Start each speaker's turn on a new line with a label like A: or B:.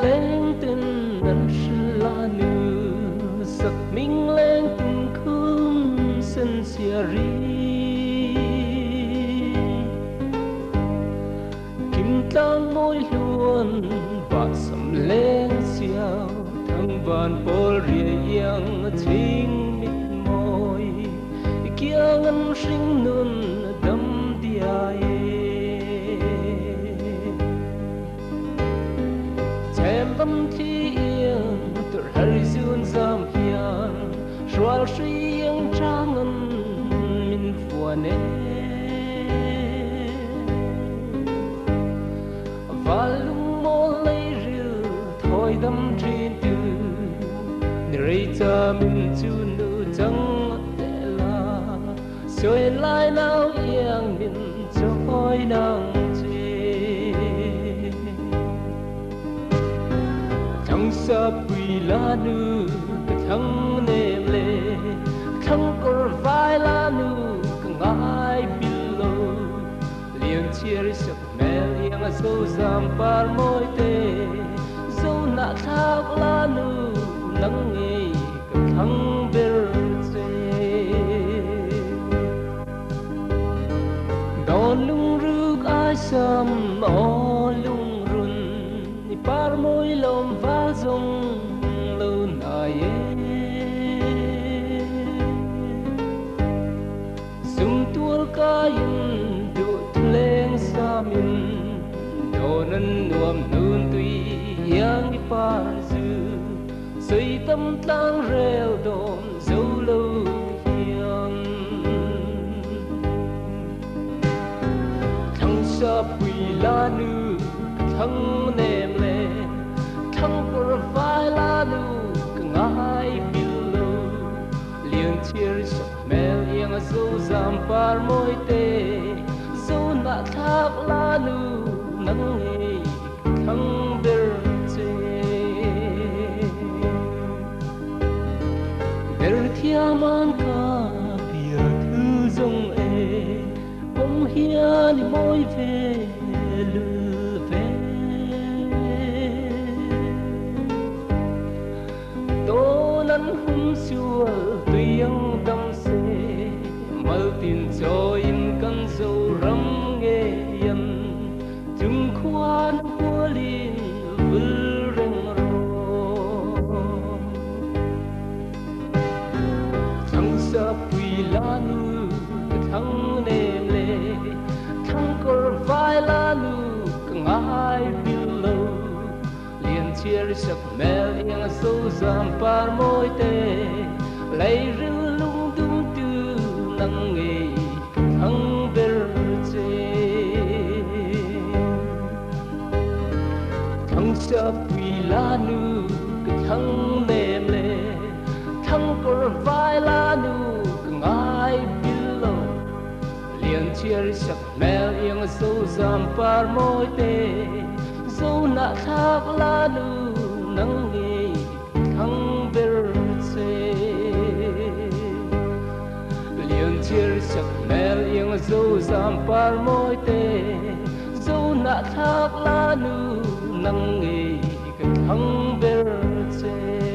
A: lên tên ngân sư la nữ sắc minh lên tên khung sân xia ri kim tang môi luôn và sầm lên xiao thăng vàn bol rìa yang chính mít môi kia ngân sinh nun đâm diai em tâm thi yên tự hari dương giam hiền xoa suy yên trang ngân min phù nê và lung mô lấy rìu thôi đâm trên từ nơi ta min chu nữ chẳng tệ là rồi lại nào yên min cho khói nắng sa bùi la nu thăng nêm lệ thăng cor vai la nu ngai bilo liền chia sập mẹ liang sâu giam par môi tê dâu nạ thác la nu nắng ngây thăng bel tê đón lung rước ai sam o lung run par môi lom va dong lâu nai sum tua ca in du tleng sa min donan nuam nun tui yang đi par zu soi tâm tlang reo dom dâu lâu hiang thăng sa bùi la nu thăng nêm lệ thăng cor vai la nu ngai bilo liền chia sập mẹ liang dâu giam par môi tê dâu nạ thác la nu nắng ngây thăng bel tê bel thia man ca bia thư dông e bom hiền môi về lư về tô nắn hum xua tuyang đâm xe mal tin cho in căn dâu râm nghe yên chung khoan hoa liên vul reng ro thăng sa bùi la nu thăng nêm lệ thăng cor vai la nu ngai bilo liền chia sập mẹ liang sâu giam par môi tê lấy rư lung tung tư nắng ngây thăng bel tê thăng sa bùi la nu thăng nêm lệ thăng cor vai la nu ngai bilo liền chia sập mẹ liang sâu giam par môi tê dâu nạ thác la nu nắng ngây thăng bel tê liền chia sập mẹ liang dâu giam par môi tê dâu nạ thác la nu nắng ngây thăng bel tê